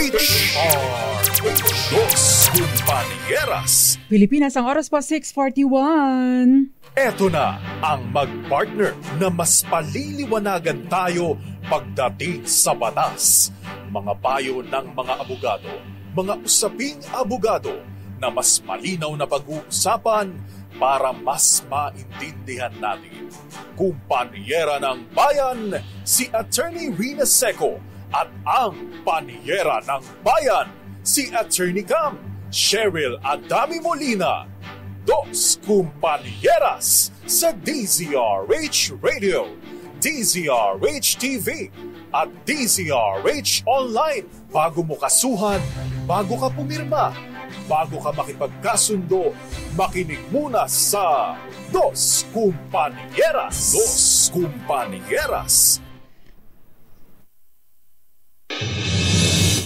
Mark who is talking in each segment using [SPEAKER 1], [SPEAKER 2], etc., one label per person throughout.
[SPEAKER 1] Dos Compañeras.
[SPEAKER 2] Pilipinas, ang oras po 6:41.
[SPEAKER 1] Eto na ang mag-partner na mas paliliwanagan tayo pagdating sa batas. Mga payo ng mga abogado, mga usaping abogado na mas malinaw na pag-uusapan para mas maintindihan natin. Kumpanyera ng Bayan, si Attorney Rina Seco at ang Panyera ng Bayan, si Attorney Cam, Cheryl Adami Molina. Dos Compañeras sa DZRH Radio, DZRH TV at DZRH Online. Bago mo kasuhan, bago ka pumirma, bago ka makipagkasundo, makinig muna sa Dos Compañeras. Dos Compañeras.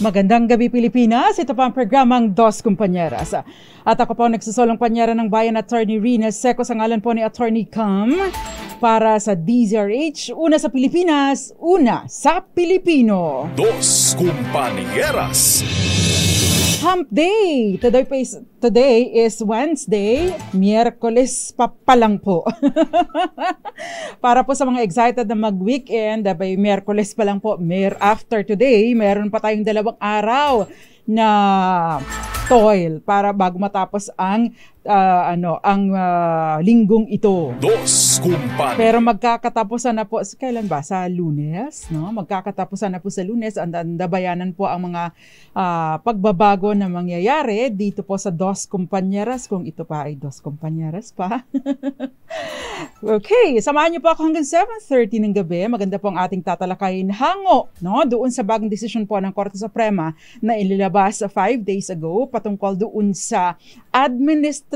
[SPEAKER 2] Magandang gabi Pilipinas, ito pa ang programang Dos Compañeras. At ako po nagsusolong panyera ng Bayan, Attorney Rina Seco, sa ngalan po ni Attorney Cam, para sa DZRH, una sa Pilipinas, una sa Pilipino.
[SPEAKER 1] Dos Compañeras.
[SPEAKER 2] Hump Day! Today is Wednesday, Miyerkules pa lang po. Para po sa mga excited na mag-weekend, by Miyerkules pa lang po, after today, meron pa tayong 2 araw na toil para bago matapos ang linggong ito.
[SPEAKER 1] Dos Compañeras.
[SPEAKER 2] Pero magkakatapusan na po, kailan ba? Sa Lunes, no? Magkakatapusan na po sa Lunes, andabayanan po ang mga pagbabago na mangyayari dito po sa Dos Compañeras, kung ito pa ay Dos Compañeras pa. Okay, samahan niyo po ako hanggang 7:30 ng gabi. Maganda po ang ating tatalakayin hango, no? Doon sa bagong desisyon po ng Korte Suprema na ililabas 5 days ago patungkol doon sa administrative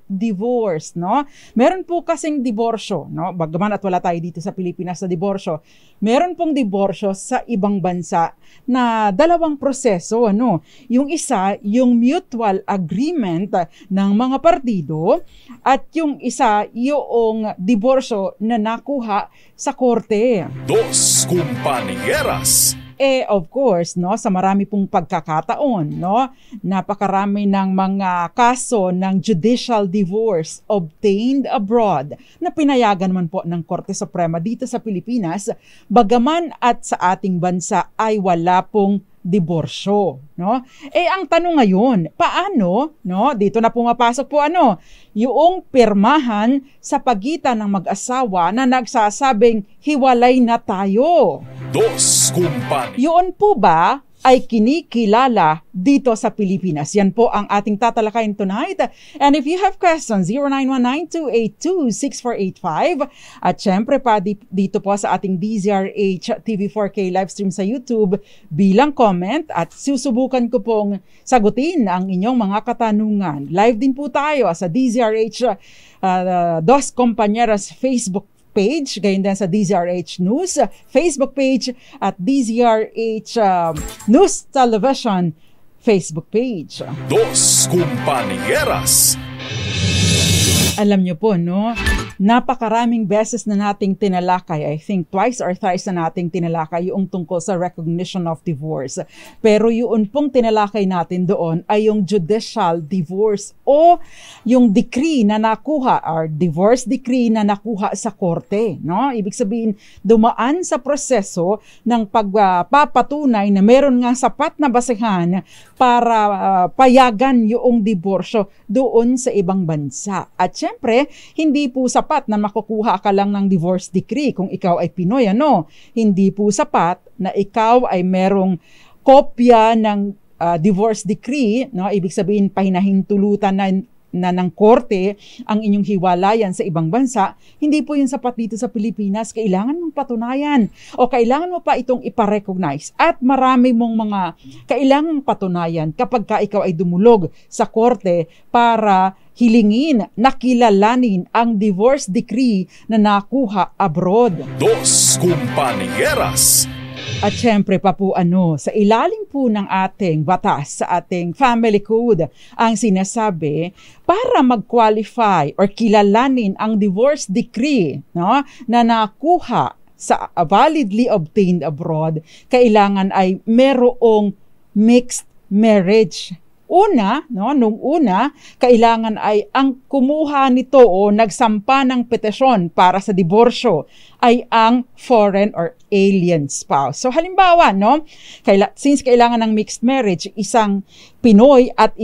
[SPEAKER 2] divorce, no? Meron po kasing diborsyo, no? Bagaman at wala tayo dito sa Pilipinas sa diborsyo, meron pong diborsyo sa ibang bansa na 2 proseso, ano? Yung isa, yung mutual agreement ng mga partido, at yung isa, yung diborsyo na nakuha sa korte.
[SPEAKER 1] Dos Compañeras.
[SPEAKER 2] Of course, no, sa marami pong pagkakataon, no, napakarami ng mga kaso ng judicial divorce obtained abroad na pinayagan man po ng Korte Suprema dito sa Pilipinas, bagaman at sa ating bansa ay wala pong diborsyo, no? Ang tanong ngayon, paano, no? Dito na pumapasok po yung pirmahan sa pagitan ng mag-asawa na nagsasabing hiwalay na tayo.
[SPEAKER 1] Dos Compañeras.
[SPEAKER 2] Yun po ba ay kinikilala dito sa Pilipinas? Yan po ang ating tatalakayin tonight. And if you have questions, 0919-282-6485. At syempre pa dito po sa ating DZRH TV4K livestream sa YouTube bilang comment, at susubukan ko pong sagutin ang inyong mga katanungan. Live din po tayo sa DZRH Dos Compañeras Facebook page, gayon din sa DZRH News Facebook page at DZRH News Television Facebook page.
[SPEAKER 1] Dos Compañeras.
[SPEAKER 2] Alam niyo po, no? Napakaraming beses na nating tinalakay. I think twice or thrice na nating tinalakay yung tungkol sa recognition of divorce. Pero yun pong tinalakay natin doon ay yung judicial divorce o yung decree na nakuha or divorce decree na nakuha sa korte, no? Ibig sabihin, dumaan sa proseso ng pagpapatunay na meron nga sapat na basehan para payagan yung diborsyo doon sa ibang bansa. At syempre, hindi po sapat na makukuha ka lang ng divorce decree kung ikaw ay Pinoy, Hindi po sapat na ikaw ay merong kopya ng divorce decree, no? Ibig sabihin, pahinahintulutan na ng korte ang inyong hiwalayan sa ibang bansa. Hindi po yun sapat dito sa Pilipinas. Kailangan mong patunayan o kailangan mo pa itong iparecognize. At marami mong mga kailangang patunayan kapag ka ikaw ay dumulog sa korte para hilingin, nakilalanin ang divorce decree na nakuha abroad.
[SPEAKER 1] Dos Compañeras.
[SPEAKER 2] At syempre pa po sa ilalim po ng ating batas, sa ating family code, ang sinasabi para mag-qualify or kilalanin ang divorce decree, no, na nakuha sa validly obtained abroad, kailangan ay merong mixed marriage. Una, no, nung una, kailangan ay ang kumuha nito o nagsampa ng petisyon para sa diborsyo ay ang foreign or alien spouse. So halimbawa, no, since kailangan ng mixed marriage, isang Pinoy at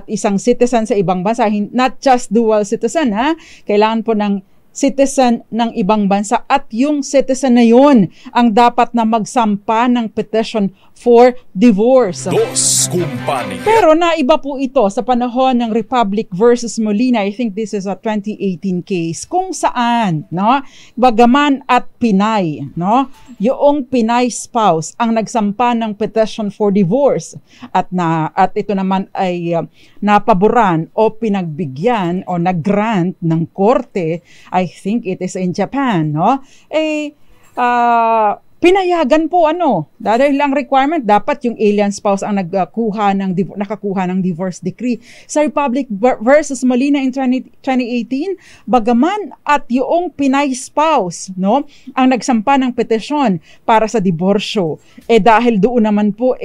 [SPEAKER 2] isang citizen sa ibang bansa, not just dual citizen, kailangan po ng citizen ng ibang bansa at yung citizen na yun ang dapat na magsampa ng petition for divorce.
[SPEAKER 1] Dos Kumpanya.
[SPEAKER 2] Pero naiba po ito sa panahon ng Republic versus Molina. I think this is a 2018 case kung saan, no, bagaman at Pinay, no, yung Pinay spouse ang nagsampa ng petition for divorce at ito naman ay napaboran o pinagbigyan o nag-grant ng korte. I think it is in Japan, no? Pinayagan po dahil lang requirement dapat yung alien spouse ang nakakuha ng divorce decree. Sa Republic versus Molina in 2018, bagaman at yung Pinay spouse, no, ang nagsampa ng petisyon para sa diborsyo, dahil doon naman po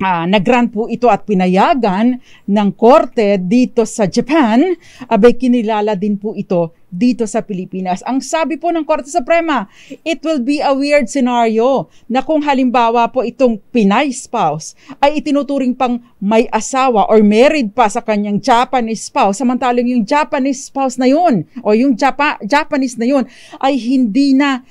[SPEAKER 2] nag-grant po ito at pinayagan ng korte dito sa Japan, abay kinilala din po ito dito sa Pilipinas. Ang sabi po ng Korte Suprema, it will be a weird scenario na kung halimbawa po itong Pinay spouse ay itinuturing pang may asawa or married pa sa kanyang Japanese spouse, samantalang yung Japanese spouse na yun o yung Japanese na yun ay hindi na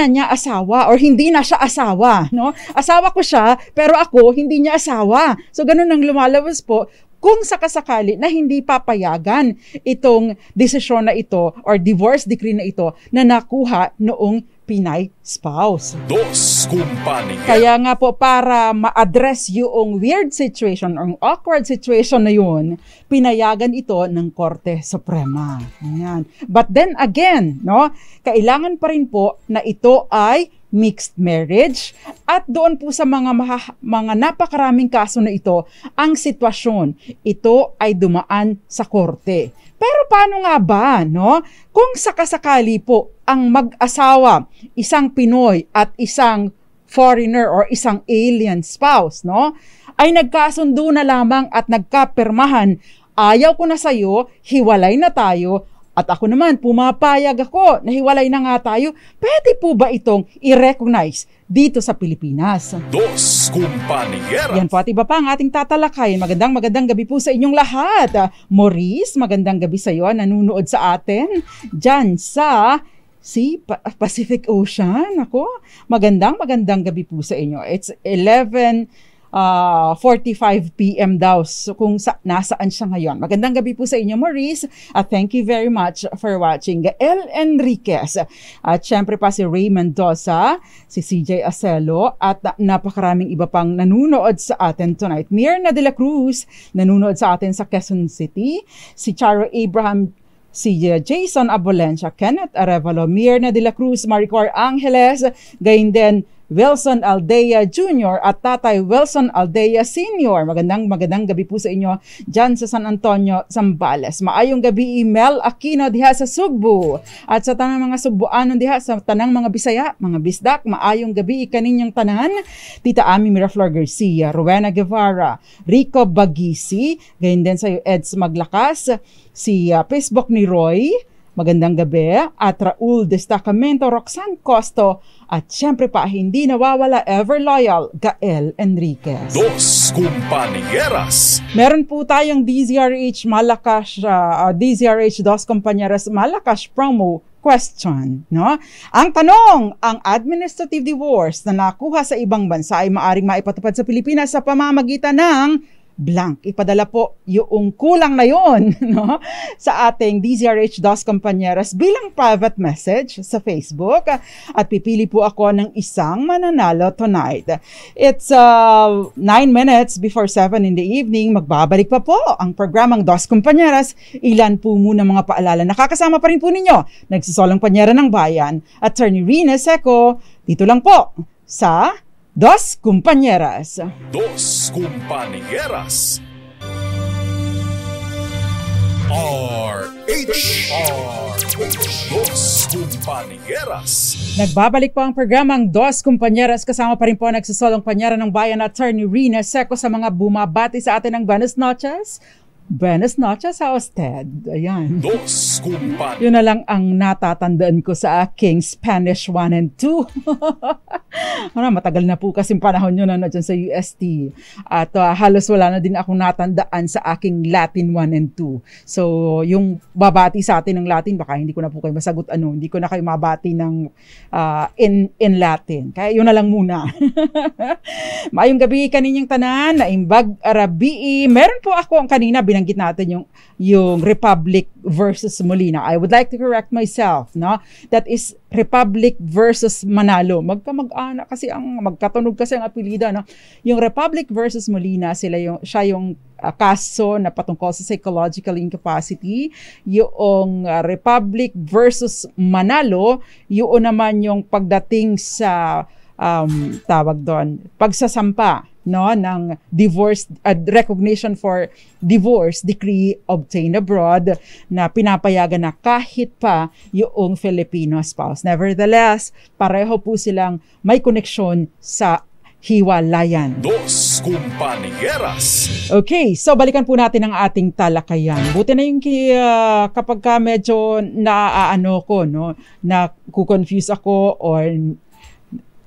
[SPEAKER 2] niya asawa or hindi na siya asawa, no? Asawa ko siya pero ako hindi niya asawa. So ganun ang lumalabas po kung sakasakali na hindi papayagan itong desisyon na ito or divorce decree na ito na nakuha noong Pinay spouse.
[SPEAKER 1] Dos Kumpanya.
[SPEAKER 2] Kaya nga po para ma-address yung weird situation or awkward situation na yun, pinayagan ito ng Korte Suprema. Ayan. But then again, no, kailangan pa rin po na ito ay mixed marriage at doon po sa mga napakaraming kaso na ito, ang sitwasyon, ito ay dumaan sa korte. Pero paano nga ba, no? Kung sakasakali po ang mag-asawa, isang Pinoy at isang foreigner or isang alien spouse, no, ay nagkasundo na lamang at nagkapirmahan, ayaw ko na sa'yo, hiwalay na tayo, at ako naman, pumapayag ako, nahiwalay na nga tayo. Pwede po ba itong i-recognize dito sa Pilipinas?
[SPEAKER 1] Dos Kumpanya.
[SPEAKER 2] Yan po at iba pa ang ating tatalakayin. Magandang gabi po sa inyong lahat. Maurice, magandang gabi sa iyo. Nanunood sa atin dyan sa Pacific Ocean. Ako, magandang gabi po sa inyo. It's 11:45 p.m. daw. So kung nasaan siya ngayon. Magandang gabi po sa inyo, Maurice. Thank you very much for watching. Gael Enriquez. At syempre pa si Ray Mendoza, si CJ Acelo, at napakaraming iba pang nanunood sa atin tonight. Mirna de la Cruz, nanunood sa atin sa Quezon City. Si Charo Abraham, si Jason Abolencia, Kenneth Arevalo, Mirna de la Cruz, Maricor Angeles, gayon din Wilson Aldea Jr. at Tatay Wilson Aldea Sr. Magandang gabi po sa inyo dyan sa San Antonio, Zambales. Maayong gabi, Mel Aquino diha sa Sugbo. At sa tanang mga Sugboanon diha, sa tanang mga Bisaya, mga Bisdak, maayong gabi kaninyang tanan. Tita Ami Miraflor Garcia, Rowena Guevara, Rico Bagisi, gayon din sa iyo Eds Maglakas, si Facebook ni Roy, magandang gabi, at Raul Destacamento, Roxanne Costo, at syempre pa hindi nawawala, ever loyal, Gael Enriquez.
[SPEAKER 1] Dos Kumpanieras.
[SPEAKER 2] Meron po tayong DZRH Malakas, DZRH Dos Compañeras Malakas promo question, no? Ang tanong, ang administrative divorce na nakuha sa ibang bansa ay maaring maipatupad sa Pilipinas sa pamamagitan ng blank. Ipadala po yung kulang na yon, no, sa ating DZRH Dos Compañeras bilang private message sa Facebook at pipili po ako ng isang mananalo tonight. It's 9 minutes before 7 in the evening. Magbabalik pa po ang programang Dos Compañeras. Ilan po muna mga paalala. Nakakasama pa rin po ninyo nagsisolong panyera ng bayan, Attorney Rina Seco, dito lang po sa Dos Compañeras.
[SPEAKER 1] Dos Kumpanieras. Dos Compañeras.
[SPEAKER 2] Nagbabalik po ang programang Dos Compañeras. Kasama pa rin po ang nagsasolong panyara ng bayan, Attorney Rina Seco, sa mga bumabati sa atin ng Buenas Noches. Buenas noches sa usted. Ayan.
[SPEAKER 1] Dos Compañeras.
[SPEAKER 2] Yun na lang ang natatandaan ko sa aking Spanish 1 and 2. Matagal na po kasing panahon yun na dyan sa UST. At halos wala na din akong natandaan sa aking Latin 1 and 2. So, yung babati sa atin ng Latin, baka hindi ko na po kayo masagot hindi ko na kayo mabati ng in Latin. Kaya yun na lang muna. Maayong gabi kaninyang tanan, naimbag arabii. Meron po ako ang kanina binanggit natin yung Republic versus Molina. I would like to correct myself, no? That is Republic versus Manalo. Magkamag-anak kasi magkatunog kasi ang apelida, no? Yung Republic versus Molina, siya yung kaso na patungkol sa psychological incapacity. Yung Republic versus Manalo, yun naman yung pagdating sa tawag doon, pagsasampa, no, ng divorce recognition for divorce decree obtained abroad na pinapayagan na kahit pa yung Filipino spouse. Nevertheless, pareho po silang may koneksyon sa hiwalayan.
[SPEAKER 1] Dos Compañeras.
[SPEAKER 2] Okay, so balikan po natin ang ating talakayan. Buti na yung kapag ka medyo naaano ko, no, na ku-confuse ako or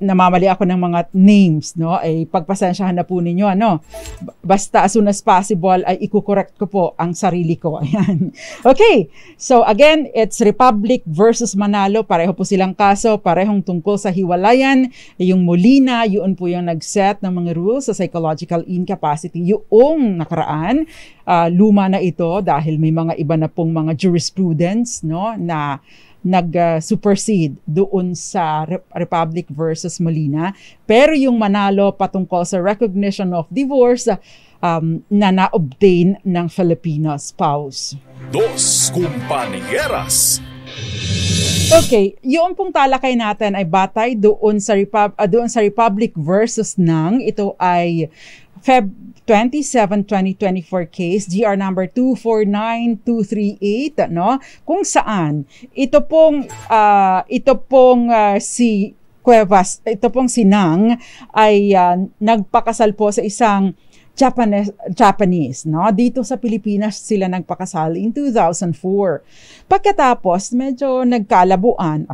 [SPEAKER 2] namamali ako ng mga names, no? Ay pagpasensyahan na po ninyo, ano? Basta as soon as possible ay i-correct ko po ang sarili ko. Ayan. Okay. So again, it's Republic versus Manalo. Pareho po silang kaso, parehong tungkol sa hiwalayan. Yung Molina, yun po yung nag-set ng mga rules sa psychological incapacity. Yung nakaraan, luma na ito dahil may mga iba na pong mga jurisprudence, no, na nag-supersede doon sa Republic versus Molina. Pero yung Manalo patungkol sa recognition of divorce na na-obtain ng Filipino spouse.
[SPEAKER 1] Dos Compañeras.
[SPEAKER 2] Okay, yung pong talakay natin ay batay doon sa Republic versus Nang. Ito ay Feb 27, 2024 case, GR number 249238, no? Kung saan ito pong si Cuevas, ito pong si Nang ay nagpakasal po sa isang Japanese, no? Dito sa Pilipinas sila nagpakasal in 2004. Pagkatapos, medyo nagkalabuan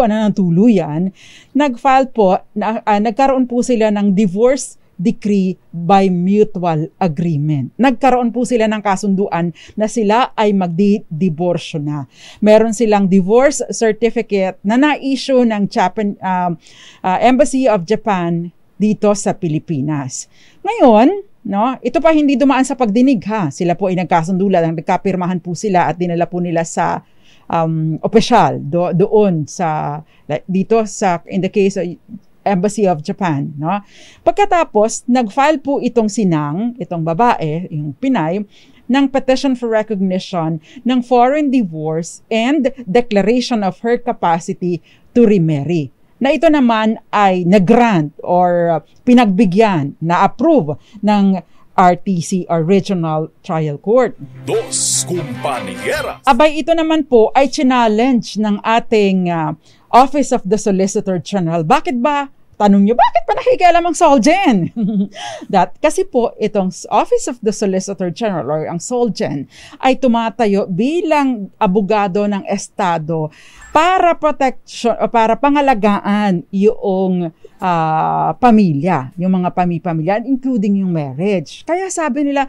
[SPEAKER 2] na ng tuluyan, nagkaroon po sila ng divorce decree by mutual agreement. Nagkaroon po sila ng kasunduan na sila ay magdidiborsyo na. Meron silang divorce certificate na na-issue ng Embassy of Japan dito sa Pilipinas. Ngayon, no, ito pa hindi dumaan sa pagdinig ha. Sila po ay nagkasundula, nagkapirmahan po sila at dinala po nila sa opisyal doon sa dito sa in the case of Embassy of Japan, no? Pagkatapos, nag-file po itong sinang, itong babae, yung Pinay, ng petition for recognition ng foreign divorce and declaration of her capacity to remarry. Na ito naman ay nag-grant or pinagbigyan, na-approve ng RTC or Regional Trial Court.
[SPEAKER 1] Dos Compañeras.
[SPEAKER 2] Abay, ito naman po ay challenge ng ating Office of the Solicitor General. Bakit ba? Tanong nyo, bakit pa nakikialam ang Solgen? Kasi po, itong Office of the Solicitor General or ang Solgen ay tumatayo bilang abogado ng Estado para protection o para pangalagaan yung pamilya, yung mga pamilya, including yung marriage. Kaya sabi nila,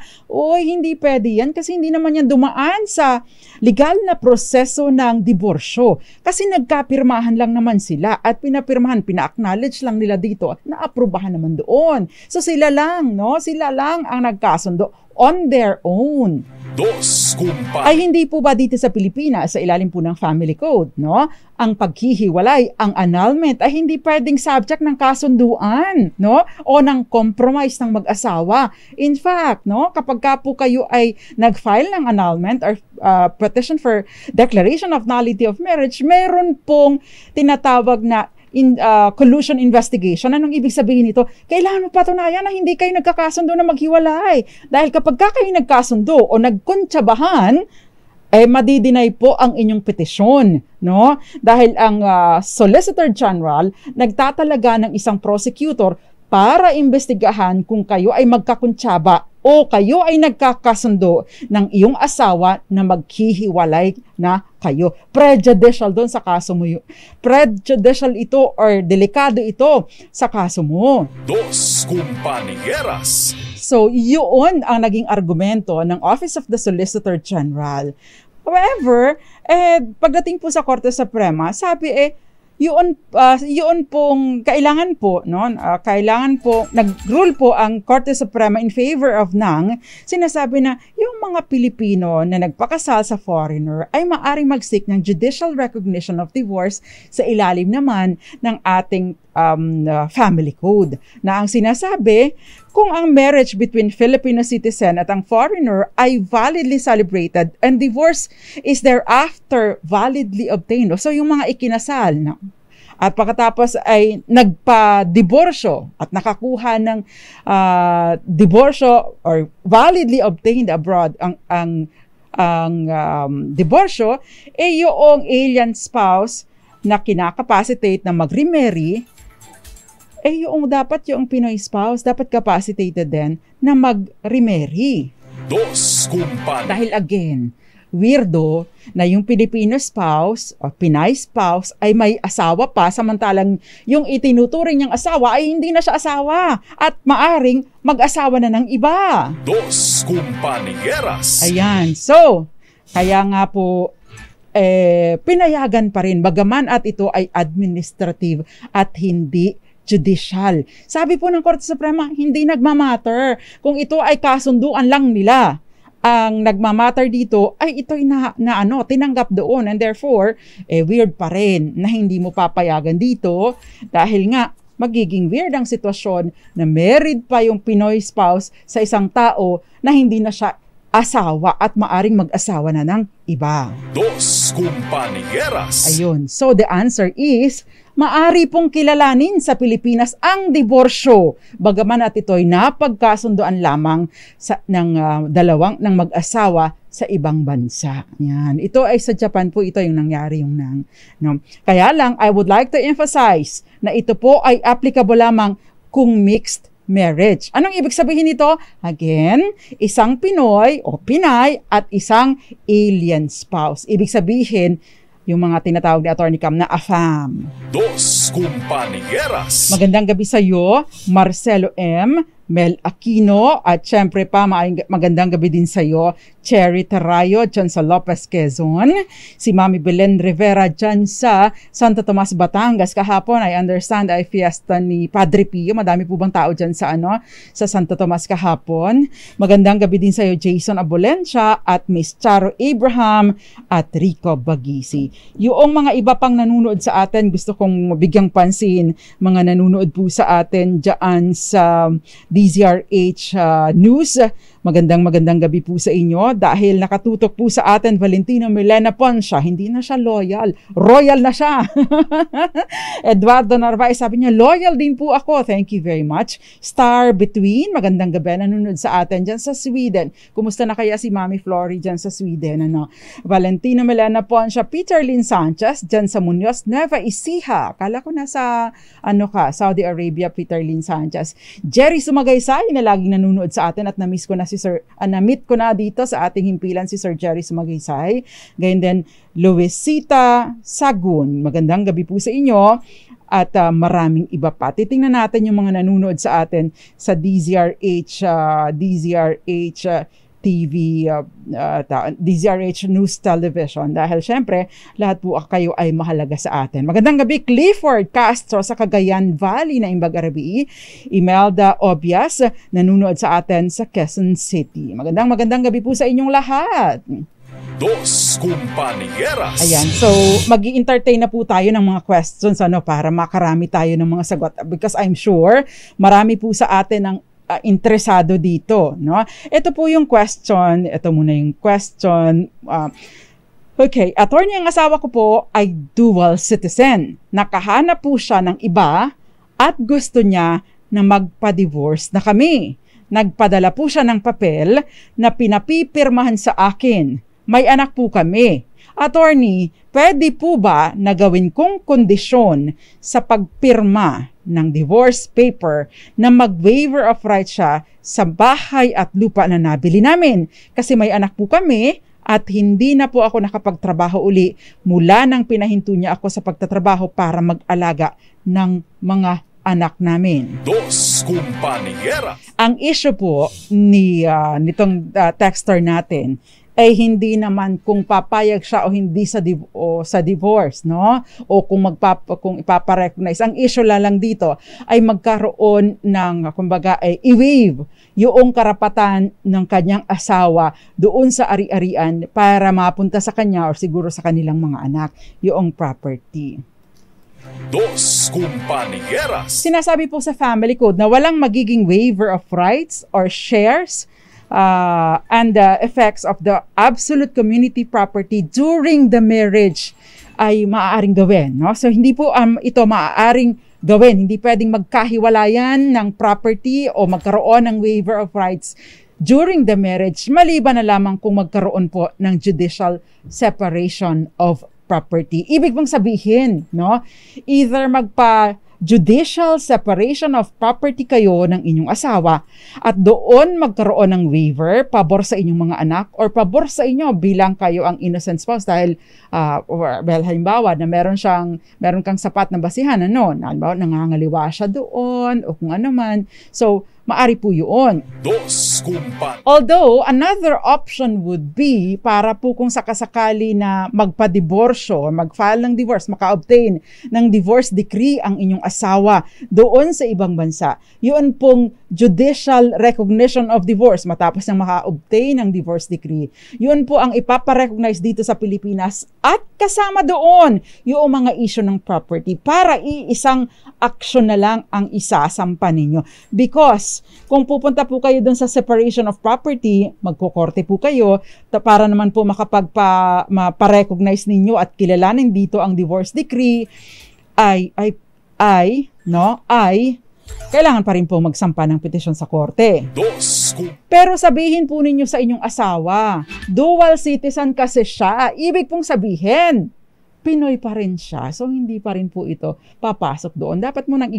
[SPEAKER 2] hindi pwede yan kasi hindi naman yan dumaan sa legal na proseso ng diborsyo. Kasi nagkapirmahan lang naman sila at pina-acknowledge lang nila dito na aprubahan naman doon. So sila lang ang nagkasundo on their own.
[SPEAKER 1] Dos Compañeras.
[SPEAKER 2] Ay hindi po ba dito sa Pilipinas, sa ilalim po ng Family Code, no? Ang paghihiwalay, ang annulment ay hindi pwedeng subject ng kasunduan, no? O ng compromise ng mag-asawa. In fact, no, kapag ka po kayo ay nag-file ng annulment or petition for declaration of nullity of marriage, meron pong tinatawag na collusion investigation. Anong ibig sabihin nito? Kailangan mapatunayan na hindi kayo nagkakasundo na maghiwalay. Dahil kapag kayo nagkasundo o nagkuntsabahan, madidinay po ang inyong petisyon, no? Dahil ang Solicitor General nagtatalaga ng isang prosecutor para imbestigahan kung kayo ay magkakuntsaba o kayo ay nagkakasundo ng iyong asawa na maghihiwalay na kayo. Prejudicial doon sa kaso mo. Prejudicial ito or delikado ito sa kaso mo.
[SPEAKER 1] Dos Compañeras.
[SPEAKER 2] So, yun ang naging argumento ng Office of the Solicitor General. However, pagdating po sa Korte Suprema, sabi yun pong kailangan po, no? Kailangan po, nag-rule po ang Korte Suprema in favor of sinasabi na yung mga Pilipino na nagpakasal sa foreigner ay maaring mag-seek ng judicial recognition of divorce sa ilalim naman ng ating family code. Na ang sinasabi, kung ang marriage between Filipino citizen at ang foreigner ay validly celebrated and divorce is thereafter validly obtained. So yung mga ikinasal, no? At pagkatapos ay nagpa-diborsyo at nakakuha ng diborsyo or validly obtained abroad ang diborsyo, yung alien spouse na kinakapacitate na mag-remarry, yung Pinoy spouse dapat capacitated din na mag-remarry.
[SPEAKER 1] Dos Compañeras.
[SPEAKER 2] Dahil again, weirdo na yung Filipino spouse o Pinay spouse ay may asawa pa, samantalang yung itinuturing niyang asawa ay hindi na siya asawa at maaring mag-asawa na ng iba.
[SPEAKER 1] Dos Compañeras.
[SPEAKER 2] Ayan. So, kaya nga po, pinayagan pa rin, bagaman at ito ay administrative at hindi judicial. Sabi po ng Korte Suprema, hindi nagmamatter kung ito ay kasunduan lang nila. Ang nagmamatter dito ay ito'y tinanggap doon, and therefore, weird pa rin na hindi mo papayagan dito dahil nga magiging weird ang sitwasyon na married pa yung Pinoy spouse sa isang tao na hindi na siya asawa at maaring mag-asawa na ng iba.
[SPEAKER 1] Dos Compañeras.
[SPEAKER 2] Ayun. So the answer is, maari pong kilalanin sa Pilipinas ang diborsyo, bagaman at ito'y napagkasunduan lamang ng mag-asawa sa ibang bansa. Yan. Ito ay sa Japan po, ito yung nangyari no? Kaya lang, I would like to emphasize na ito po ay applicable lamang kung mixed marriage. Anong ibig sabihin nito? Again, isang Pinoy o Pinay at isang alien spouse. Ibig sabihin, yung mga tinatawag ni Attorney Cam na AFAM.
[SPEAKER 1] Dos Compañeras.
[SPEAKER 2] Magandang gabi sa iyo, Marcelo M., Mel Aquino, at syempre pa magandang gabi din sa iyo, Cherry Tarayo, dyan sa Lopez, Quezon. Si Mami Belen Rivera dyan sa Santo Tomas, Batangas. Kahapon, I understand, ay fiesta ni Padre Pio. Madami po bang tao dyan sa Santo Tomas kahapon. Magandang gabi din sa iyo, Jason Abulencia, at Miss Charo Abraham, at Rico Bagisi. Yung mga iba pang nanonood sa atin, gusto kong bigyang pansin, mga nanonood po sa atin dyan sa DZRH News. Magandang gabi po sa inyo dahil nakatutok po sa atin Valentino Milena Poncia. Hindi na siya loyal. Royal na siya. Eduardo Narvaez, sabi niya, loyal din po ako. Thank you very much. Star Between, magandang gabi. Nanonood sa atin dyan sa Sweden. Kumusta na kaya si Mami Flory dyan sa Sweden? Valentino Milena Poncia, Peter Lynn Sanchez dyan sa Muñoz, Nueva Ecija. Kala ko nasa Saudi Arabia, Peter Lynn Sanchez. Jerry Sumagaysay na laging nanonood sa atin at na-miss ko na na-meet ko na dito sa ating himpilan si Sir Jerry Sumagaysay. Ganyan din, Luisita Sagun. Magandang gabi po sa inyo. At maraming iba pa. Titingnan natin yung mga nanonood sa atin sa DZRH TV, DZRH News Television. Dahil syempre, lahat po kayo ay mahalaga sa atin. Magandang gabi, Clifford Castro sa Cagayan Valley na Imbag-Arabi. Imelda Obias, nanonood sa atin sa Quezon City. Magandang gabi po sa inyong lahat.
[SPEAKER 1] Dos Compañeras.
[SPEAKER 2] Ayan, so mag-i-entertain na po tayo ng mga questions para makarami tayo ng mga sagot. Because I'm sure, marami po sa atin ang interesado dito, no? Ito po yung question, ito muna yung question. Okay, attorney, ang asawa ko po ay dual citizen. Nakahanap po siya ng iba at gusto niya na magpa-divorce na kami. Nagpadala po siya ng papel na pinapipirmahan sa akin. May anak po kami. Attorney, pwede po ba na gawin kong kondisyon sa pagpirma ng divorce paper na mag-waiver of rights siya sa bahay at lupa na nabili namin? Kasi may anak po kami at hindi na po ako nakapagtrabaho uli mula nang pinahinto niya ako sa pagtatrabaho para mag-alaga ng mga anak namin.
[SPEAKER 1] Dos Compañeras.
[SPEAKER 2] Ang issue po nitong texter natin ay hindi naman kung papayag siya o hindi sa divorce, no? O kung ipapa-recognize. Ang issue lang dito ay magkaroon ng kumbaga ay i-waive yung karapatan ng kanyang asawa doon sa ari-arian para mapunta sa kanya o siguro sa kanilang mga anak yung property.
[SPEAKER 1] Dos Compañeras.
[SPEAKER 2] Sinasabi po sa family code na walang magiging waiver of rights or shares and the effects of the absolute community property during the marriage ay maaaring gawin, no? So hindi po ito maaaring gawin, hindi pwedeng magkahiwalayan ng property o magkaroon ng waiver of rights during the marriage maliban na lamang kung magkaroon po ng judicial separation of property. Ibig bang sabihin, no? Either judicial separation of property kayo ng inyong asawa at doon magkaroon ng waiver pabor sa inyong mga anak or pabor sa inyo bilang kayo ang innocent spouse dahil halimbawa na meron kang sapat na basihan halimbawa nangangaliwa siya doon o kung ano man. So maari po yun.
[SPEAKER 1] Dos Compañeras.
[SPEAKER 2] Although, another option would be para po kung sakasakali na magpa-diborsyo, mag-file ng divorce, maka-obtain ng divorce decree ang inyong asawa doon sa ibang bansa. Yun pong judicial recognition of divorce matapos ng maka-obtain ng divorce decree. Yun po ang ipapa-recognize dito sa Pilipinas at kasama doon yung mga issue ng property para iisang action na lang ang isasampa ninyo. Because kung pupunta po kayo doon sa separation of property, magkukorte po kayo para naman po mapa-recognize ninyo at kilalanin dito ang divorce decree ay kailangan pa rin po magsampa ng petisyon sa korte. Pero sabihin po ninyo sa inyong asawa, dual citizen kasi siya. Ibig pong sabihin, Pinoy pa rin siya. So hindi pa rin po ito papasok doon. Dapat mo nang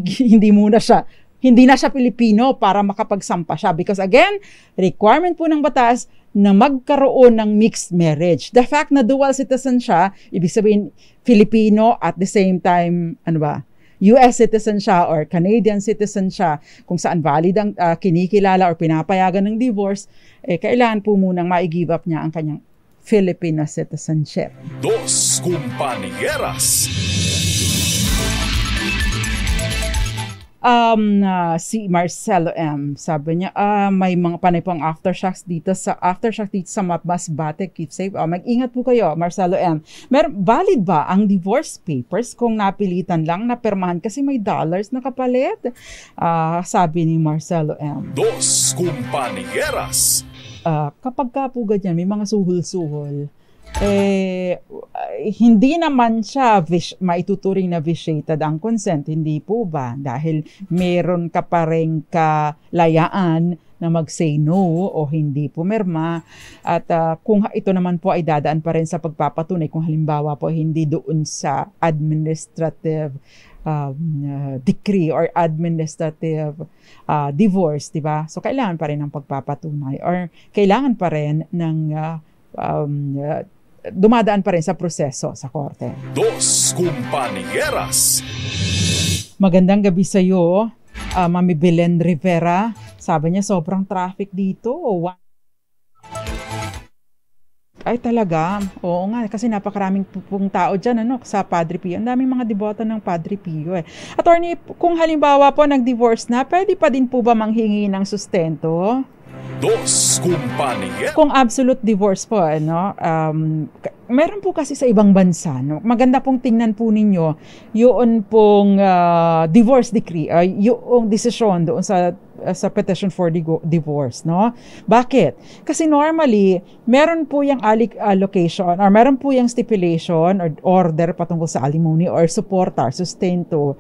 [SPEAKER 2] hindi na siya Pilipino para makapagsampa siya. Because again, requirement po ng batas na magkaroon ng mixed marriage. The fact na dual citizen siya, ibig sabihin Filipino at the same time, US citizen siya or Canadian citizen siya, kung saan valid ang kinikilala or pinapayagan ng divorce, kailangan po munang ma-give up niya ang kanyang Filipino citizenship.
[SPEAKER 1] Dos Compañeras.
[SPEAKER 2] Si Marcelo M, sabi niya, may mga panay pang aftershocks dito sa Masbate, keep safe. Mag-ingat po kayo, Marcelo M. Valid ba ang divorce papers kung napilitan lang na permahan kasi may dollars na kapalit? Sabi ni Marcelo M.
[SPEAKER 1] Dos Compañeras.
[SPEAKER 2] Kapag ka po ganyan, may mga suhol-suhol, hindi naman siya maituturing na vitiated ang consent, hindi po ba? Dahil meron ka pa rin kalayaan na mag-say no o hindi pumirma. At kung ito naman po ay dadaan pa rin sa pagpapatunay, kung halimbawa po hindi doon sa administrative decree or administrative divorce, di ba? So kailangan pa rin ng pagpapatunay or kailangan pa rin ng dumadaan pa rin sa proseso sa korte.
[SPEAKER 1] Dos Compañeras.
[SPEAKER 2] Magandang gabi sa iyo, Mami Belen Rivera. Sabi niya sobrang traffic dito. Ay talaga, oo nga, kasi napakaraming pong tao dyan sa Padre Pio. Ang daming mga deboto ng Padre Pio Attorney, kung halimbawa po nag-divorce na, pwede pa din po ba manghingi ng sustento?
[SPEAKER 1] Dos Compañeras.
[SPEAKER 2] Kung absolute divorce po, ano, meron po kasi sa ibang bansa, no? Maganda pong tingnan po ninyo yun pong divorce decree, yung desisyon doon sa petition for divorce, no? Bakit? Kasi normally, meron po yung allocation or meron po yung stipulation or order patungkol sa alimony or suporta, sustento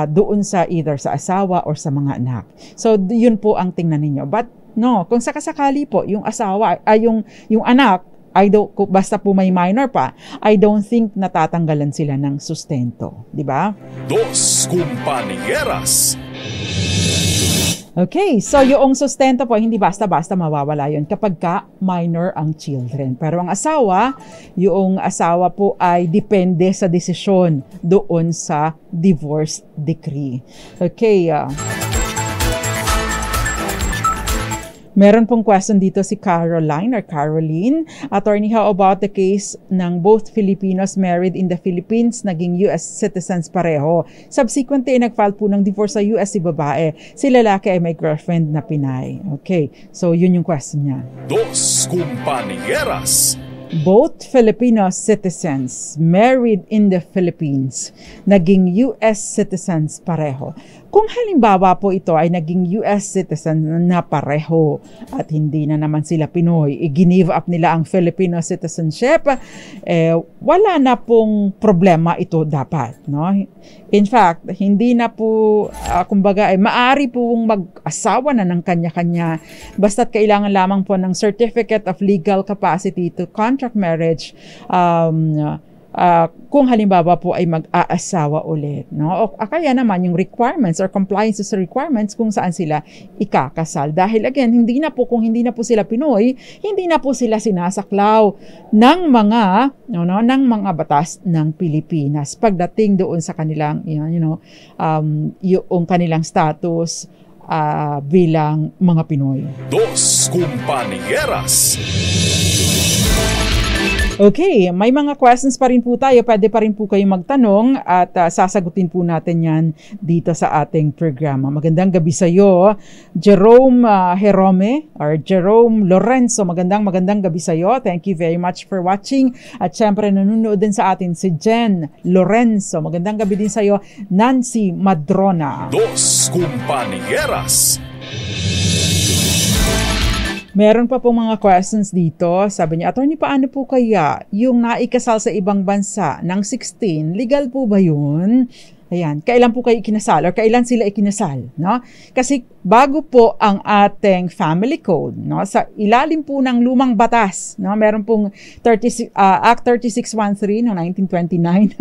[SPEAKER 2] doon sa either sa asawa or sa mga anak. So, yun po ang tingnan ninyo. But no, kung sakasakali po yung asawa yung anak basta po may minor pa, I don't think natatanggalan sila ng sustento, di ba?
[SPEAKER 1] Dos Compañeras.
[SPEAKER 2] Okay, so yung sustento po, hindi basta-basta mawawala yun kapag ka minor ang children. Pero ang yung asawa po ay depende sa desisyon doon sa divorce decree. Okay, meron pong question dito si Caroline. Attorney, how about the case ng both Filipinos married in the Philippines, naging US citizens pareho? Subsequently, nag-file po ng divorce sa US si babae. Si lalaki ay may girlfriend na Pinay. Okay, so yun yung question niya.
[SPEAKER 1] Dos Compañeras.
[SPEAKER 2] Both Filipino citizens married in the Philippines, naging US citizens pareho. Kung halimbawa po ito ay naging US citizen na pareho at hindi na naman sila Pinoy, i-give up nila ang Filipino citizenship, wala na pong problema ito dapat, no? In fact, hindi na po, kumbaga, maaari pong mag-asawa na ng kanya-kanya basta't kailangan lamang po ng certificate of legal capacity to contract marriage kung halimbawa po ay mag-aasawa ulit, no? O kaya naman yung requirements or compliance sa requirements kung saan sila ikakasal. Dahil again, kung hindi na po sila Pinoy, hindi na po sila sinasaklaw ng mga batas ng Pilipinas pagdating doon sa kanilang yung kanilang status bilang mga Pinoy.
[SPEAKER 1] Dos Compañeras.
[SPEAKER 2] Okay, may mga questions pa rin po tayo. Pwede pa rin po kayong magtanong at sasagutin po natin yan dito sa ating programa. Magandang gabi sa iyo, Jerome Jerome Lorenzo. Magandang gabi sa iyo. Thank you very much for watching. At syempre nanonood din sa atin si Jen Lorenzo. Magandang gabi din sa iyo, Nancy Madrona.
[SPEAKER 1] Dos Compañeras.
[SPEAKER 2] Meron pa pong mga questions dito. Sabi niya, Attorney, paano po kaya yung naikasal sa ibang bansa ng 16? Legal po ba yun? Ayan, kailan po kayo ikinasal or kailan sila ikinasal, no? Kasi bago po ang ating family code, no? Sa ilalim po ng lumang batas, no? Meron pong Act 3613 noong 1929.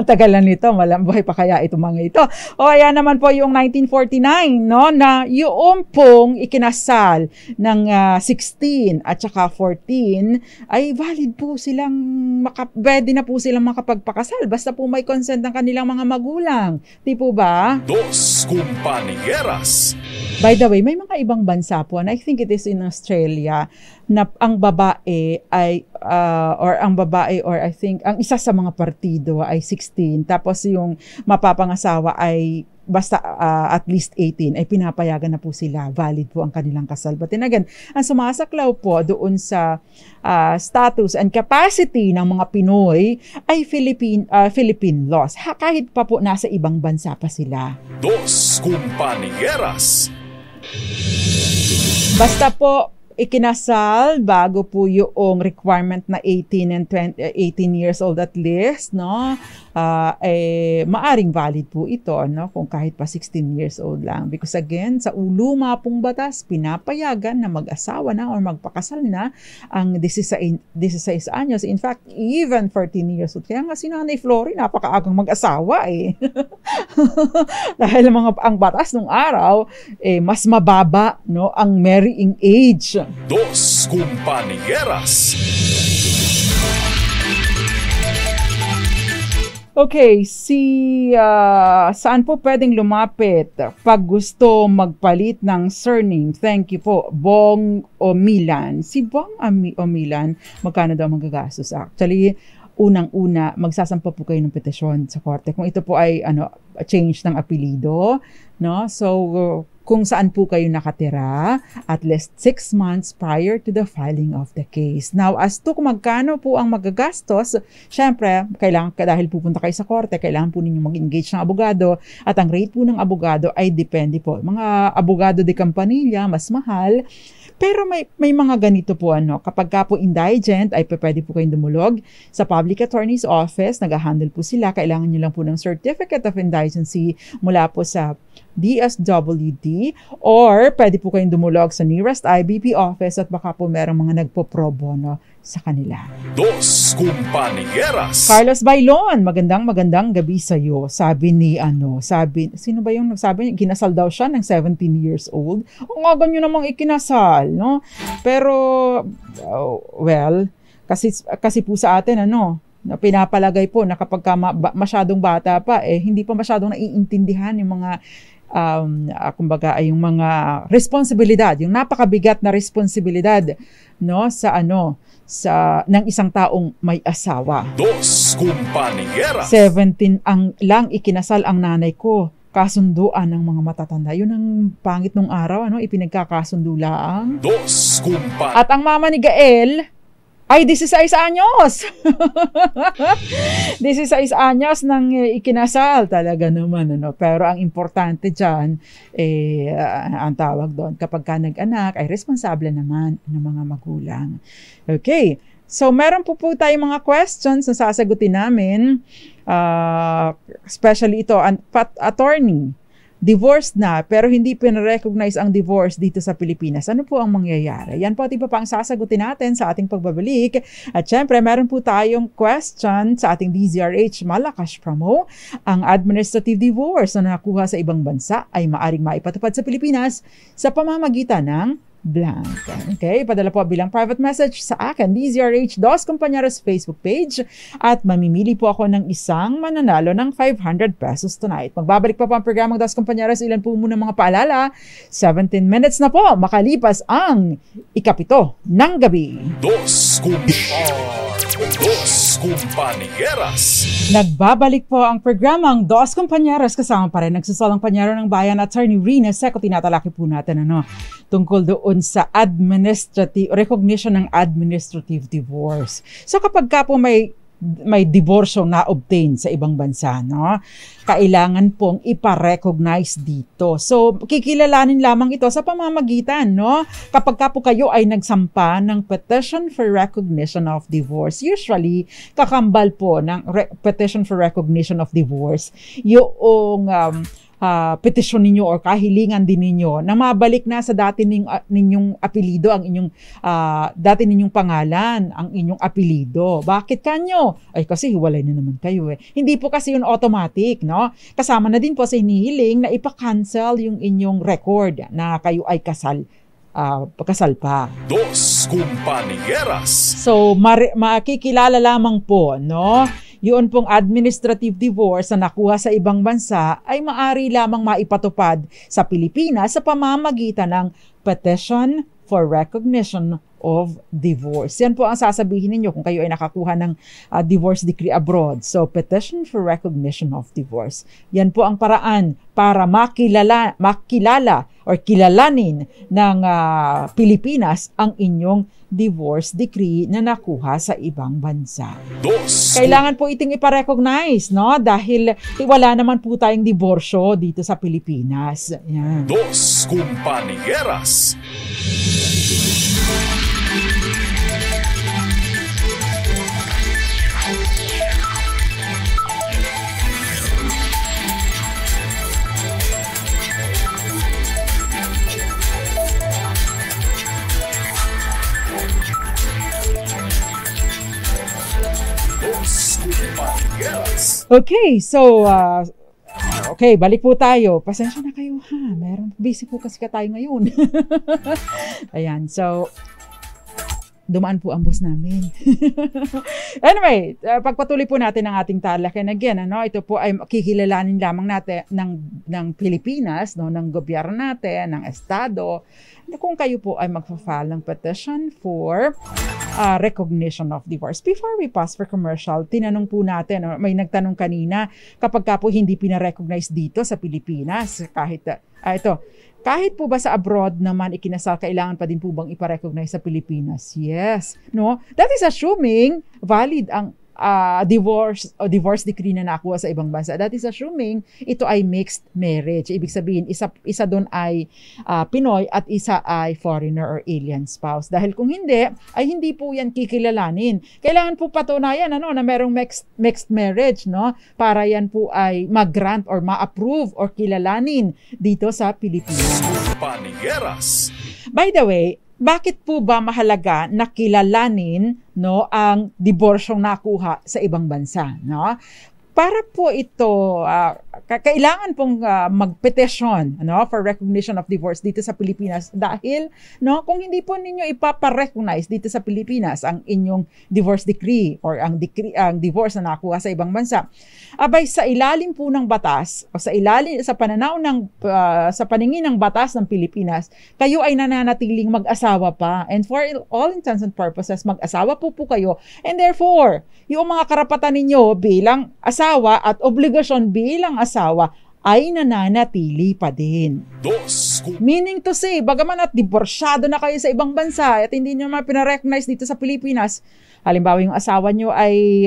[SPEAKER 2] Ang tagal na nito, malambuhay pa kaya itong mga ito. O ayan naman po yung 1949, no? Na yung pong ikinasal ng 16 at saka 14 ay valid po silang pwede na po silang makapagpakasal basta po may consent ng kanilang mga magulang. Di po ba?
[SPEAKER 1] Dos Compañeras.
[SPEAKER 2] By the way, may mga ibang bansa po, and I think it is in Australia, na ang babae or I think ang isa sa mga partido ay 16, tapos yung mapapangasawa ay basta at least 18, ay pinapayagan na po sila. Valid po ang kanilang kasal. But then again, ang sumasaklaw po doon sa status and capacity ng mga Pinoy ay Philippine laws. Kahit pa po nasa ibang bansa pa sila.
[SPEAKER 1] Dos Compañeras.
[SPEAKER 2] Basta po ikinasal bago po yung requirement na 18 and 18 years old at least, no? Maaring valid po ito, no? Kung kahit pa 16 years old lang. Because again, sa uluma pong batas, pinapayagan na mag-asawa na or magpakasal na ang 16 anyos. In fact, even 14 years old. Kaya nga si Nanay Flory, napakaagang mag-asawa eh. Dahil ang batas nung araw, mas mababa, no? Ang marrying age.
[SPEAKER 1] Dos Compañeras.
[SPEAKER 2] Okay, saan po pwedeng lumapit pag gusto magpalit ng surname? Thank you po. Bong o Milan. Si Bong o Milan, magkano daw magagastos? Actually, unang-una, magsasampa po kayo ng petisyon sa korte. Kung ito po ay change ng apelido, no? So, kung saan po kayo nakatira at least 6 months prior to the filing of the case. Now, as to kung magkano po ang magagastos, syempre, dahil pupunta kayo sa korte, kailangan po ninyo mag-engage ng abogado at ang rate po ng abogado ay depende po. Mga abogado de campanilla, mas mahal. Pero may mga ganito po kapag ka po indigent ay pwede po kayong dumulog sa Public Attorney's Office, nag-handle po sila, kailangan nyo lang po ng Certificate of Indigency mula po sa DSWD or pwede po kayong dumulog sa nearest IBP office at baka po merong mga nagpo-pro bono sa kanila.
[SPEAKER 1] Dos Compañeras.
[SPEAKER 2] Carlos Bailon, magandang gabi sa iyo. Sabi sino ba yung nagsabi? Kinasal daw siya ng 17 years old. O nga ganyan namang ikinasal, no? Pero kasi po sa atin na pinapalagay po na kapag masyadong bata pa hindi pa masyadong naiintindihan yung mga kumbaga ay yung mga responsibilidad, yung napakabigat na responsibilidad ng isang taong may asawa.
[SPEAKER 1] Dos Compañeras.
[SPEAKER 2] 17 lang ikinasal ang nanay ko. Kasunduan ng mga matatanda. Yun ang pangit nung araw, ipinagkakasundo lang.
[SPEAKER 1] Dos Compañeras.
[SPEAKER 2] At ang mama ni Gael ay 16 anyos. 16 anyos nang ikinasal talaga naman. Pero ang importante dyan, ang tawag doon, kapag ka nag-anak, ay responsable naman ng mga magulang. Okay. So, meron po tayong mga questions na sasagutin namin. Especially ito, attorney. Divorced na pero hindi pinarecognize ang divorce dito sa Pilipinas. Ano po ang mangyayari? Yan po at iba pa ang sasagutin natin sa ating pagbabalik. At syempre, meron po tayong question sa ating DZRH Malakas Promo. Ang administrative divorce na nakuha sa ibang bansa ay maaring maipatupad sa Pilipinas sa pamamagitan ng blank. Okay, padala po bilang private message sa akin, DZRH Dos Compañeras Facebook page at mamimili po ako ng isang mananalo ng 500 pesos tonight. Magbabalik pa po ang programang Dos Compañeras. Ilan po muna mga paalala? 17 minutes na po makalipas ang 7 ng gabi.
[SPEAKER 1] Dos Compañeras.
[SPEAKER 2] Nagbabalik po ang programang Dos Compañeras kasama pa rin nagsusalang panyero ng bayan Attorney Rina Seco. Tinatalaki po natin tungkol doon sa recognition ng administrative divorce. So kapag ka po may diborsyo na obtain sa ibang bansa, kailangan pong ipa-recognize dito. So, kikilalanin lamang ito sa pamamagitan, kapag ka po kayo ay nagsampa ng petition for recognition of divorce. Usually, kakambal po ng petition for recognition of divorce, yung petisyon ninyo or kahilingan din ninyo na mabalik na sa dati ninyong apelido, ang inyong dati ninyong pangalan, ang inyong apelido. Bakit kanyo? Ay kasi hiwalay na naman kayo Hindi po kasi yun automatic, Kasama na din po sa hinihiling na ipa-cancel yung inyong record na kayo ay kasal pa.
[SPEAKER 1] Dos Compañeras.
[SPEAKER 2] So, makikilala lamang po, yun pong administrative divorce na nakuha sa ibang bansa ay maari lamang maipatupad sa Pilipinas sa pamamagitan ng petition for recognition of divorce. Yan po ang sasabihin ninyo kung kayo ay nakakuha ng divorce decree abroad. So, petition for recognition of divorce. Yan po ang paraan para makilala or kilalanin ng Pilipinas ang inyong divorce decree na nakuha sa ibang bansa. Kailangan po iting iparecognize, dahil wala naman po tayong diborsyo dito sa Pilipinas. Yan.
[SPEAKER 1] Dos Compañeras.
[SPEAKER 2] Okay, so balik po tayo. Pasensya na kayo busy po kasi tayo ngayon. Ayan, so dumaan po ang boss namin. Anyway, pagpatuloy po natin ang ating talakayan again, ito po ay kikilalanin lamang natin ng Pilipinas, ng gobyerno natin, ng estado, kung kayo po ay magfa-file ng petition for recognition of divorce. Before we pass for commercial, tinanong po natin, may nagtanong kanina, kapag ka po hindi pina-recognize dito sa Pilipinas, kahit kahit po ba sa abroad naman ikinasal, kailangan pa din po bang iparecognize sa Pilipinas? Yes. No? That is assuming valid ang divorce decree na nakuha sa ibang bansa. That is assuming ito ay mixed marriage. Ibig sabihin, isa doon ay Pinoy at isa ay foreigner or alien spouse. Dahil kung hindi, ay hindi po yan kikilalanin. Kailangan po patunayan na merong mixed marriage, no? Para yan po ay mag-grant or ma-approve or kilalanin dito sa Pilipinas.
[SPEAKER 1] Panieras.
[SPEAKER 2] By the way, bakit po ba mahalaga na kilalanin ang diborsyong nakuha sa ibang bansa, no? Para po ito, kailangan pong magpetisyon for recognition of divorce dito sa Pilipinas dahil kung hindi po ninyo ipaparecognize dito sa Pilipinas ang inyong divorce decree or ang divorce na nakuha sa ibang bansa, abay sa ilalim po ng batas o sa pananaw sa paningin ng batas ng Pilipinas, kayo ay nananatiling mag-asawa pa, and for all intents and purposes mag-asawa po kayo, and therefore yung mga karapatan ninyo bilang asawa at obligasyon bilang asawa ay nananatili pa din. Meaning to say, bagaman at diborsyado na kayo sa ibang bansa at hindi nyo pinarecognize dito sa Pilipinas, halimbawa yung asawa nyo ay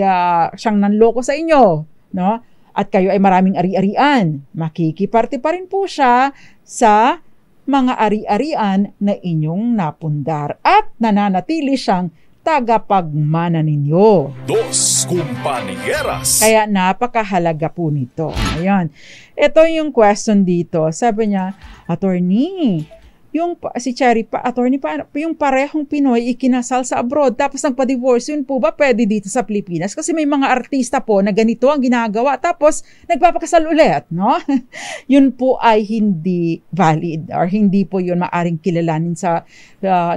[SPEAKER 2] siyang nanloko sa inyo, no? At kayo ay maraming ari-arian, makikiparte pa rin po siya sa mga ari-arian na inyong napundar at nananatili siyang tagapagmana ninyo.
[SPEAKER 1] Dos Compañeras.
[SPEAKER 2] Kaya napakahalaga po nito. Ayan. Ito yung question dito. Sabi niya, attorney, si Cherry pa, attorney pa, yung parehong Pinoy ikinasal sa abroad tapos nagpa-divorce, yun po ba pwede dito sa Pilipinas? Kasi may mga artista po na ganito ang ginagawa tapos nagpapakasal ulit, no? Yun po ay hindi valid or hindi po yun maaring kilalanin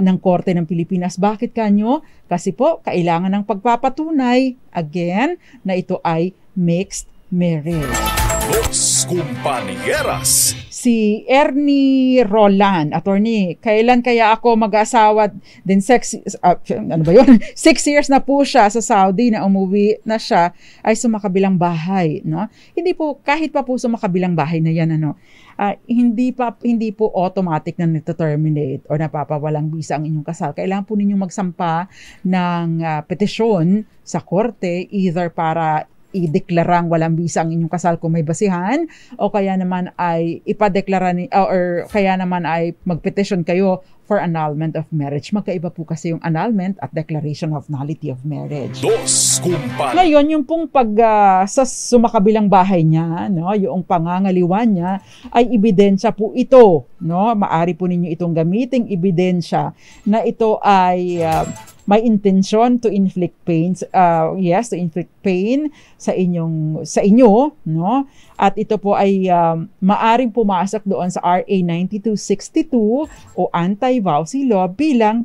[SPEAKER 2] ng Korte ng Pilipinas. Bakit kanyo? Kasi po, kailangan ng pagpapatunay, again, na ito ay mixed marriage.
[SPEAKER 1] Dos Compañeras.
[SPEAKER 2] Si Ernie Roland, attorney, kailan kaya ako mag-asawa din 6 years na po siya sa Saudi na umuwi na siya ay sumakabilang bahay, no? Hindi po, kahit pa po sumakabilang bahay na yan, hindi po automatic na nito-terminate o napapawalang bisa ang inyong kasal. Kailangan po ninyong magsampa ng petisyon sa korte, either para ideklarang walang bisa ang inyong kasal kung may basihan, o kaya naman ay ipadeklara or kaya naman ay magpetition kayo for annulment of marriage. Magkaiba po kasi yung annulment at declaration of nullity of marriage.
[SPEAKER 1] Dos Compañeras.
[SPEAKER 2] Ngayon, yung pong sa sumakabilang bahay niya, no, yung pangangaliwan niya, ay ebidensya po ito, no? Maari po ninyo itong gamiting ebidensya na ito ay may intention to inflict pain, to inflict pain sa inyo, no? At ito po ay maaring pumasok doon sa RA 9262 o anti-vowsy law bilang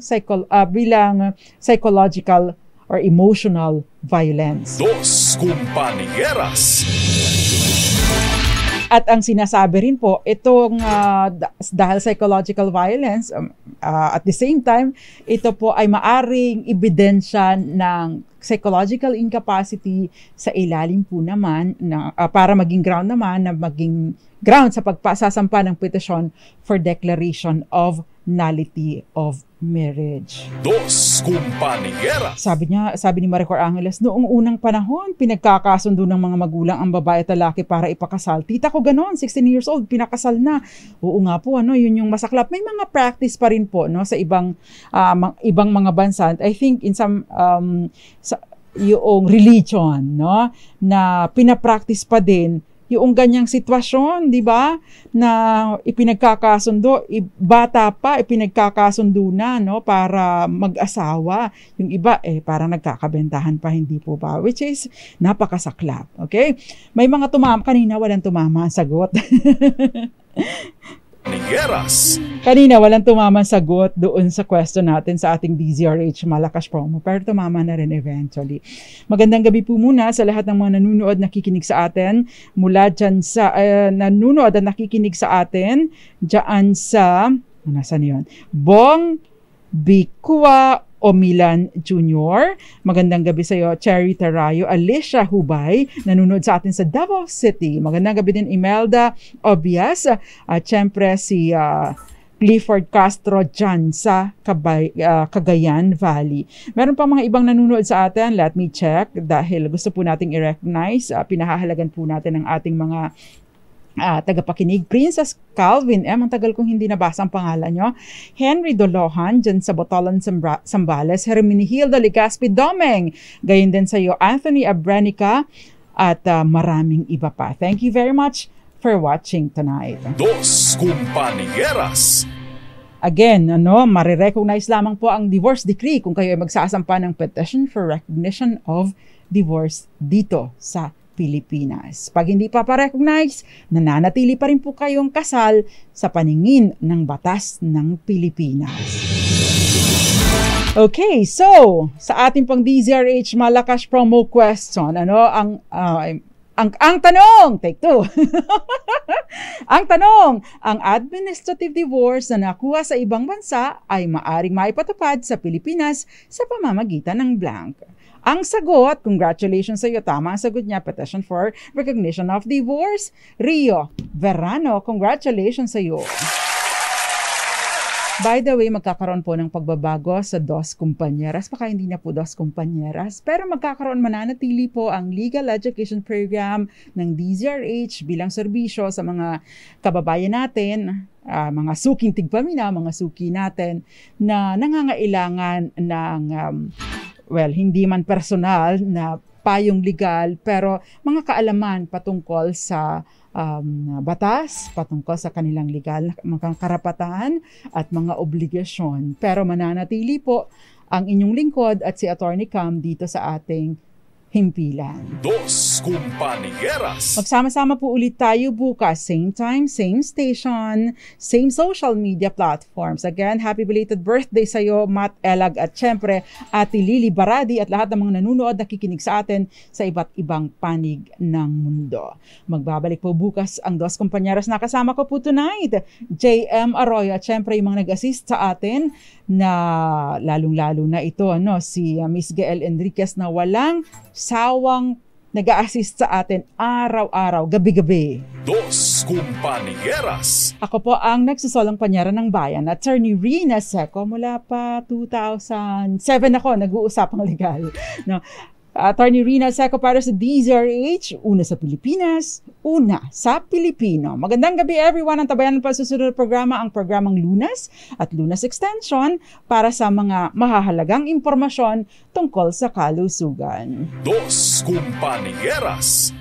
[SPEAKER 2] psychological or emotional violence.
[SPEAKER 1] Dos Compañeras.
[SPEAKER 2] At ang sinasabi rin po, itong dahil psychological violence, at the same time, ito po ay maaring ebidensya ng psychological incapacity sa ilalim po naman, para maging ground naman, na maging ground sa pagsasampa ng petisyon for declaration of nullity of marriage.
[SPEAKER 1] Dos Compañeras.
[SPEAKER 2] Sabi ni Maricor Angeles, noong unang panahon, pinagkakasundo ng mga magulang ang babae at lalaki para ipakasal. Tita ko ganon, 16 years old, pinakasal na. Oo nga po, yun yung masaklap. May mga practice pa rin po, no, sa ibang mga bansa. I think in some yung religion, no, na pinapractice pa din yung ganyang sitwasyon, di ba? Na ipinagkakasundo, bata pa, ipinagkakasundo na, no? Para mag-asawa. Yung iba, parang nagkakabentahan pa, hindi po ba? Which is napakasaklap, okay? May mga kanina walang tumama ang sagot. Kanina walang tumama ang sagot doon sa question natin sa ating DZRH Malakas promo, pero tumama na rin eventually. Magandang gabi po muna sa lahat ng mga nanunood, nakikinig sa atin mula dyan sa nanunood at nakikinig sa atin dyan sa nasaan yun? Bong Bikua Omilan Jr. Magandang gabi sa iyo, Cherry Tarayo. Alicia Hubay, nanonood sa atin sa Davao City. Magandang gabi din, Imelda Obias. At syempre si Clifford Castro dyan sa Cagayan Valley. Meron pa mga ibang nanonood sa atin. Let me check dahil gusto po nating i-recognize. Pinahahalagan po natin ang ating mga tagapakinig. Princess Calvin ang tagal kong hindi nabasa ang pangalan nyo. Henry Dolohan dyan sa Botolan, Zambales. Hermenegildo Ligaspi Domeng, gayon din sa iyo, Anthony Abrenica, at maraming iba pa. Thank you very much for watching tonight.
[SPEAKER 1] Dos Compañeras.
[SPEAKER 2] Again, marirecognize lamang po ang divorce decree kung kayo ay magsasampa ng petition for recognition of divorce dito sa Pilipinas. Pag hindi pa pa-recognize, nananatili pa rin po kayong kasal sa paningin ng batas ng Pilipinas. Okay, so sa ating pang DZRH Malakas promo question, ang tanong, take two. Ang tanong, ang administrative divorce na nakuha sa ibang bansa ay maaring maipatupad sa Pilipinas sa pamamagitan ng blank. Ang sagot, congratulations sa iyo, tama ang sagot niya, petition for recognition of divorce. Rio Verano, congratulations sa iyo. By the way, magkakaroon po ng pagbabago sa Dos Compañeras. Baka hindi na po Dos Compañeras, pero mananatili po ang Legal Education Program ng DZRH bilang serbisyo sa mga kababayan natin, mga suking tigpamina, mga suki natin na nangangailangan ng hindi man personal na payong legal, pero mga kaalaman patungkol sa batas, patungkol sa kanilang legal mga karapatan at mga obligasyon. Pero mananatili po ang inyong lingkod at si Attorney Cam dito sa ating himpilan.
[SPEAKER 1] Dos Compañeras.
[SPEAKER 2] Magsama-sama po ulit tayo bukas. Same time, same station, same social media platforms. Again, happy belated birthday sa iyo, Matt Elag, at syempre, Ate Lily Baradi at lahat ng mga nanonood na kikinig sa atin sa iba't ibang panig ng mundo. Magbabalik po bukas ang Dos Compañeras. Nakasama ko po tonight, JM Arroyo, at syempre yung mga nag-assist sa atin na lalong-lalo na ito, si Miss Gael Enriquez na walang sawang nag-a-assist sa atin araw-araw, gabi-gabi.
[SPEAKER 1] Dos Compañeras.
[SPEAKER 2] Ako po ang nagsusolang panyara ng bayan, Attorney Rina Seco. Mula pa 2007 ako nag-uusapang legal. Attorney Rina Seco para sa DZRH, una sa Pilipinas, una sa Pilipino. Magandang gabi everyone. Ang tabayan ng pasusunod na programa, ang programang Lunas at Lunas Extension para sa mga mahahalagang impormasyon tungkol sa kalusugan.
[SPEAKER 1] Dos Compañeras.